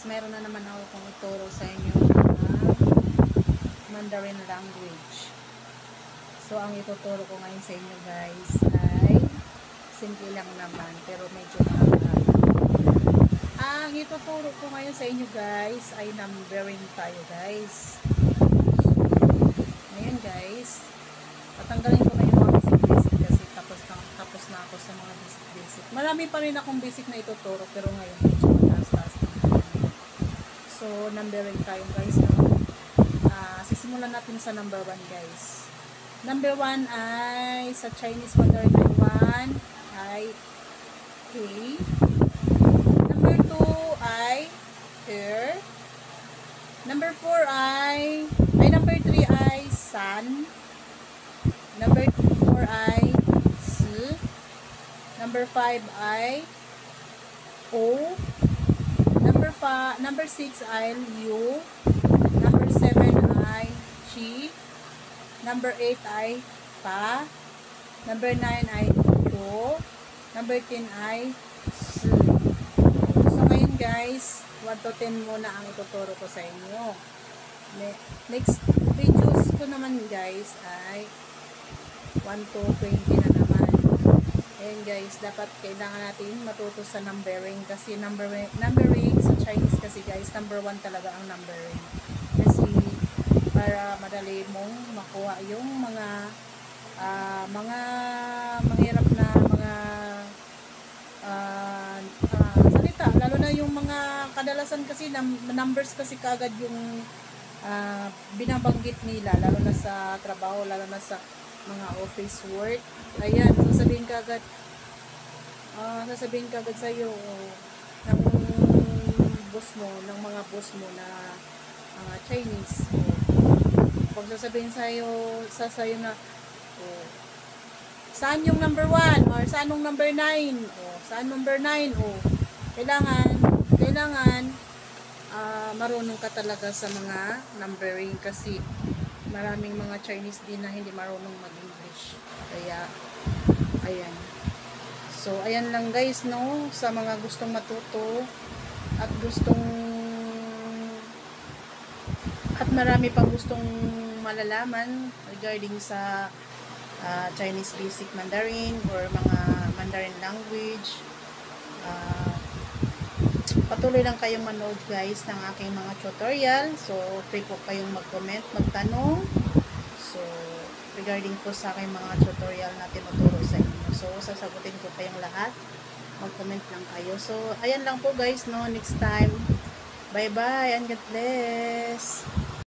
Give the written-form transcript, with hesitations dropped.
meron na naman ako kung ituro sa inyo Mandarin language. So, ang ituturo ko ngayon sa inyo guys ay simple lang naman, pero medyo mahaba. Ang ituturo ko ngayon sa inyo guys ay numbering tayo guys. Ngayon guys, patanggalin ko na yung mga basic kasi tapos na ako sa mga basic. Marami pa rin akong basic na ituturo, pero ngayon medyo mataas-taas na. So, numbering tayo guys. Sisimulan natin sa number 1 guys. Number 1 ay sa Chinese Mandarin ay 1 ay K. Number 2 ay er. Number 4 ay number 3 ay san. Number 4 ay si. Number 5 ay o. Number 6 ay liu. Number 7 ay chi. Number 8 ay pa. Number 9 ay do. Number 10 ay si. So ngayon guys, 1 to 10 muna ang ituturo ko sa inyo. Next videos ko naman guys ay 1 to 20 na naman. Ayan guys, dapat kailangan natin matuto sa numbering kasi numbering sa Chinese kasi guys, number 1 talaga ang numbering. Kasi para madali mong makuha yung mga mahirap na mga salita, lalo na yung mga kadalasan kasi numbers kasi kagad yung binabanggit nila, lalo na sa trabaho, lalo na sa mga office work. Ayan, sasabihin kagad sa iyo ng boss mo, ng mga boss mo na Chinese. Pag sasabihin sa iyo na saan yung number 1 or saan yung number 9? Saan number 9? Kailangan marunong ka talaga sa mga numbering kasi maraming mga Chinese din na hindi marunong mag-English. Kaya, ayan. So, ayan lang guys, no? Sa mga gustong matuto at marami pang gustong malalaman regarding sa Chinese basic Mandarin or mga Mandarin language. Patuloy lang kayong manood guys ng aking mga tutorial. So, free po kayong mag-comment, magtanong. So, regarding po sa aking mga tutorial na tinuturo sa inyo. So, sasagutin ko kayong lahat. Mag-comment lang kayo. So, ayan lang po guys, no? Next time. Bye-bye and God bless.